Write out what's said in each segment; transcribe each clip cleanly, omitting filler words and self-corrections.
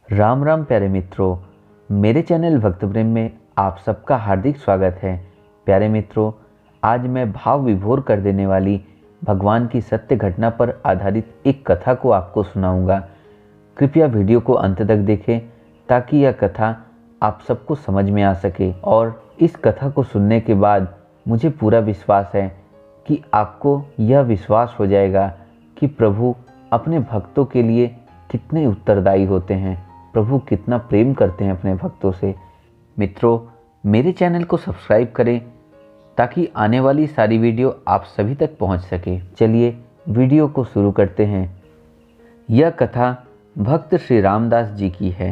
राम राम प्यारे मित्रों, मेरे चैनल भक्त प्रेम में आप सबका हार्दिक स्वागत है। प्यारे मित्रों, आज मैं भाव विभोर कर देने वाली भगवान की सत्य घटना पर आधारित एक कथा को आपको सुनाऊंगा। कृपया वीडियो को अंत तक देखें ताकि यह कथा आप सबको समझ में आ सके और इस कथा को सुनने के बाद मुझे पूरा विश्वास है कि आपको यह विश्वास हो जाएगा कि प्रभु अपने भक्तों के लिए कितने उत्तरदायी होते हैं, प्रभु कितना प्रेम करते हैं अपने भक्तों से। मित्रों, मेरे चैनल को सब्सक्राइब करें ताकि आने वाली सारी वीडियो आप सभी तक पहुंच सके। चलिए वीडियो को शुरू करते हैं। यह कथा भक्त श्री रामदास जी की है।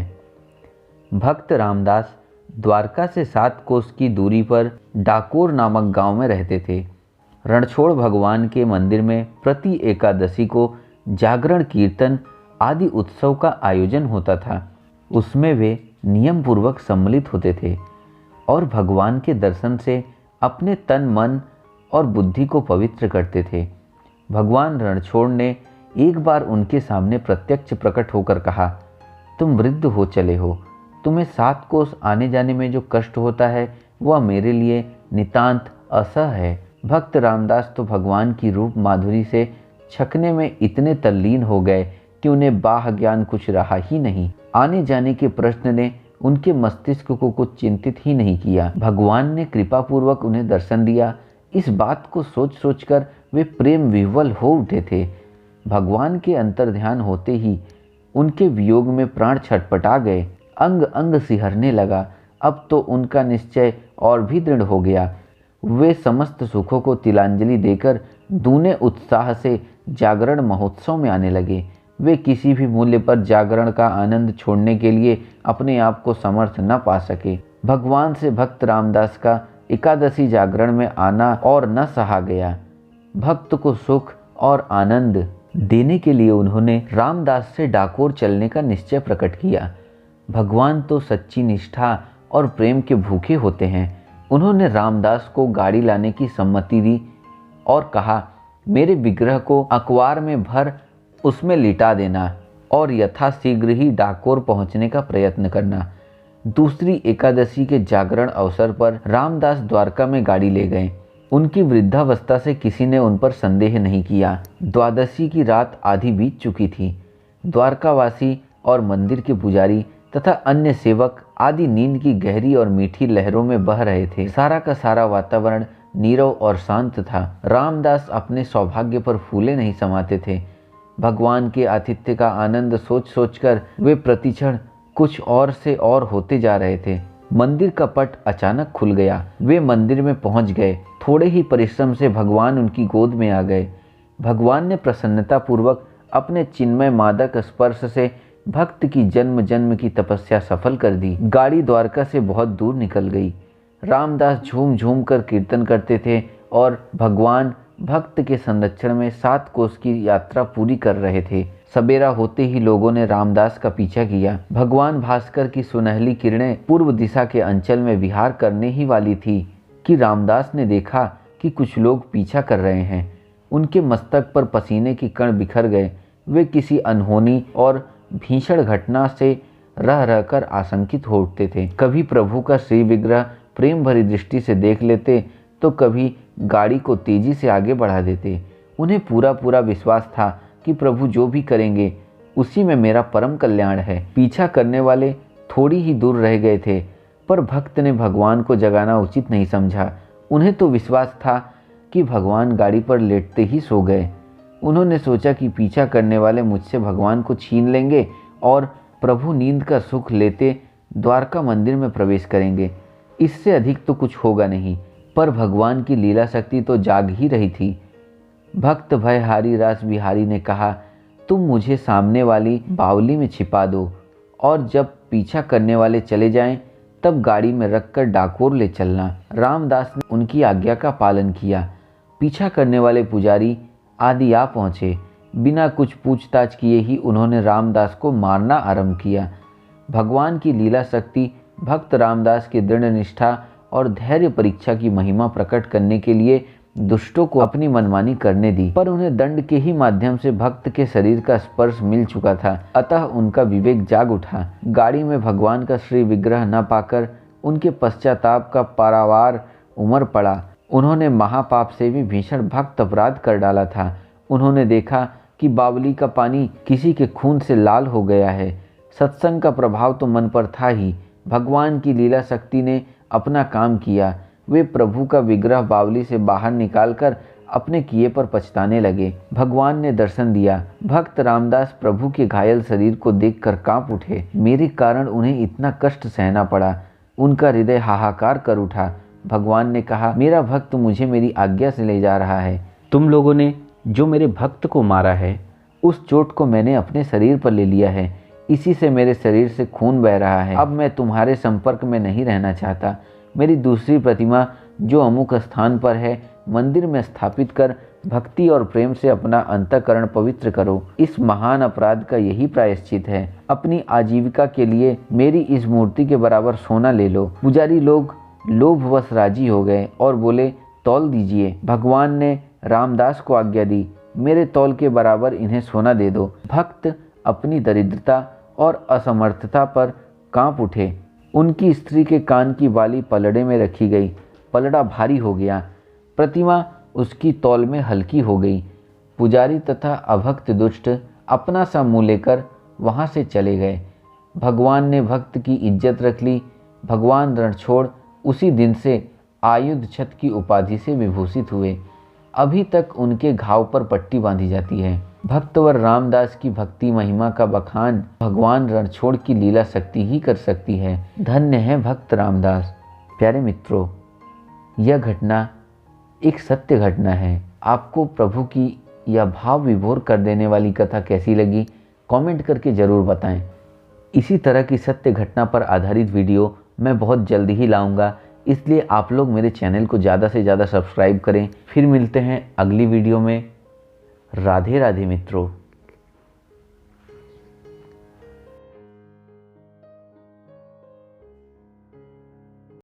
भक्त रामदास द्वारका से 7 कोस की दूरी पर डाकोर नामक गांव में रहते थे। रणछोड़ भगवान के मंदिर में प्रति एकादशी को जागरण, कीर्तन आदि उत्सव का आयोजन होता था। उसमें वे नियम पूर्वक सम्मिलित होते थे और भगवान के दर्शन से अपने तन, मन और बुद्धि को पवित्र करते थे। भगवान रणछोड़ ने एक बार उनके सामने प्रत्यक्ष प्रकट होकर कहा, तुम वृद्ध हो चले हो, तुम्हें 7 कोस आने जाने में जो कष्ट होता है वह मेरे लिए नितांत असह्य है। भक्त रामदास तो भगवान की रूप माधुरी से छकने में इतने तल्लीन हो गए कि उन्हें बाह्य ज्ञान कुछ रहा ही नहीं। आने जाने के प्रश्न ने उनके मस्तिष्क को कुछ चिंतित ही नहीं किया। भगवान ने कृपा पूर्वक उन्हें दर्शन दिया। इस बात को सोच सोचकर वे प्रेम विह्वल हो उठे थे। भगवान के अंतर्ध्यान होते ही उनके वियोग में प्राण छटपटा गए, अंग अंग सिहरने लगा। अब तो उनका निश्चय और भी दृढ़ हो गया। वे समस्त सुखों को तिलांजलि देकर दूने उत्साह से जागरण महोत्सव में आने लगे। वे किसी भी मूल्य पर जागरण का आनंद छोड़ने के लिए अपने आप को समर्थ न पा सके। भगवान से भक्त रामदास का एकादशी जागरण में आना और न सहा गया। भक्त को सुख और आनंद देने के लिए उन्होंने रामदास से डाकोर चलने का निश्चय प्रकट किया। भगवान तो सच्ची निष्ठा और प्रेम के भूखे होते हैं। उन्होंने रामदास को गाड़ी लाने की सम्मति दी और कहा, मेरे विग्रह को अखबार में भर उसमें लिटा देना और यथाशीघ्र ही डाकोर पहुंचने का प्रयत्न करना। दूसरी एकादशी के जागरण अवसर पर रामदास द्वारका में गाड़ी ले गए। उनकी वृद्धावस्था से किसी ने उन पर संदेह नहीं किया। द्वादशी की रात आधी बीत चुकी थी। द्वारकावासी और मंदिर के पुजारी तथा अन्य सेवक आदि नींद की गहरी और मीठी लहरों में बह रहे थे। सारा का सारा वातावरण नीरव और शांत था। रामदास अपने सौभाग्य पर फूले नहीं समाते थे। भगवान के आतिथ्य का आनंद सोच सोचकर वे प्रतिक्षण कुछ और से और होते जा रहे थे। मंदिर का पट अचानक खुल गया। वे मंदिर में पहुंच गए। थोड़े ही परिश्रम से भगवान उनकी गोद में आ गए। भगवान ने प्रसन्नता पूर्वक अपने चिन्मय मादक स्पर्श से भक्त की जन्म जन्म की तपस्या सफल कर दी। गाड़ी द्वारका से बहुत दूर निकल गई। रामदास झूम झूम कर कीर्तन करते थे और भगवान भक्त के संरक्षण में 7 कोस की यात्रा पूरी कर रहे थे। सवेरा होते ही लोगों ने रामदास का पीछा किया। भगवान भास्कर की सुनहली किरणें पूर्व दिशा के अंचल में विहार करने ही वाली थी कि रामदास ने देखा कि कुछ लोग पीछा कर रहे हैं। उनके मस्तक पर पसीने के कण बिखर गए। वे किसी अनहोनी और भीषण घटना से रह रहकर आशंकित हो उठते थे। कभी प्रभु का श्री विग्रह प्रेम भरी दृष्टि से देख लेते तो कभी गाड़ी को तेजी से आगे बढ़ा देते। उन्हें पूरा विश्वास था कि प्रभु जो भी करेंगे उसी में मेरा परम कल्याण है। पीछा करने वाले थोड़ी ही दूर रह गए थे, पर भक्त ने भगवान को जगाना उचित नहीं समझा। उन्हें तो विश्वास था कि भगवान गाड़ी पर लेटते ही सो गए। उन्होंने सोचा कि पीछा करने वाले मुझसे भगवान को छीन लेंगे और प्रभु नींद का सुख लेते द्वारका मंदिर में प्रवेश करेंगे। इससे अधिक तो कुछ होगा नहीं। पर भगवान की लीला शक्ति तो जाग ही रही थी। भक्त भयहारी रास बिहारी ने कहा, तुम मुझे सामने वाली बावली में छिपा दो और जब पीछा करने वाले चले जाएं तब गाड़ी में रखकर डाकोर ले चलना। रामदास ने उनकी आज्ञा का पालन किया। पीछा करने वाले पुजारी आदि आ पहुंचे। बिना कुछ पूछताछ किए ही उन्होंने रामदास को मारना आरंभ किया। भगवान की लीला शक्ति भक्त रामदास की दृढ़ निष्ठा और धैर्य परीक्षा की महिमा प्रकट करने के लिए दुष्टों को अपनी मनमानी करने दी, पर उन्हें दंड के ही माध्यम से भक्त के शरीर का स्पर्श मिल चुका था, अतः उनका विवेक जाग उठा। गाड़ी में भगवान का श्री विग्रह न पाकर उनके पश्चाताप का पारावार उमड़ पड़ा। उन्होंने महापाप से भी भीषण भक्त अपराध कर डाला था। उन्होंने देखा कि बावली का पानी किसी के खून से लाल हो गया है। सत्संग का प्रभाव तो मन पर था ही, भगवान की लीला शक्ति ने अपना काम किया। वे प्रभु का विग्रह बावली से बाहर निकालकर अपने किए पर पछताने लगे। भगवान ने दर्शन दिया। भक्त रामदास प्रभु के घायल शरीर को देखकर कांप उठे। मेरे कारण उन्हें इतना कष्ट सहना पड़ा। उनका हृदय हाहाकार कर उठा। भगवान ने कहा, मेरा भक्त मुझे मेरी आज्ञा से ले जा रहा है। तुम लोगों ने जो मेरे भक्त को मारा है, उस चोट को मैंने अपने शरीर पर ले लिया है। इसी से मेरे शरीर से खून बह रहा है। अब मैं तुम्हारे संपर्क में नहीं रहना चाहता। मेरी दूसरी प्रतिमा जो अमुक स्थान पर है, मंदिर में स्थापित कर भक्ति और प्रेम से अपना अंतःकरण पवित्र करो। इस महान अपराध का यही प्रायश्चित है। अपनी आजीविका के लिए मेरी इस मूर्ति के बराबर सोना ले लो। पुजारी लोग लोभवश राजी हो गए और बोले, तौल दीजिए। भगवान ने रामदास को आज्ञा दी, मेरे तौल के बराबर इन्हें सोना दे दो। भक्त अपनी दरिद्रता और असमर्थता पर कांप उठे। उनकी स्त्री के कान की बाली पलड़े में रखी गई। पलड़ा भारी हो गया। प्रतिमा उसकी तौल में हल्की हो गई। पुजारी तथा अभक्त दुष्ट अपना सा मुँह लेकर वहाँ से चले गए। भगवान ने भक्त की इज्जत रख ली। भगवान रणछोड़ उसी दिन से आयुध छत की उपाधि से विभूषित हुए। अभी तक उनके घाव पर पट्टी बांधी जाती है। भक्तवर रामदास की भक्ति महिमा का बखान भगवान रणछोड़ की लीला शक्ति ही कर सकती है। धन्य है भक्त रामदास। प्यारे मित्रों, यह घटना एक सत्य घटना है। आपको प्रभु की यह भाव विभोर कर देने वाली कथा कैसी लगी, कमेंट करके ज़रूर बताएं। इसी तरह की सत्य घटना पर आधारित वीडियो मैं बहुत जल्दी ही लाऊंगा, इसलिए आप लोग मेरे चैनल को ज़्यादा से ज़्यादा सब्सक्राइब करें। फिर मिलते हैं अगली वीडियो में। राधे राधे मित्रों।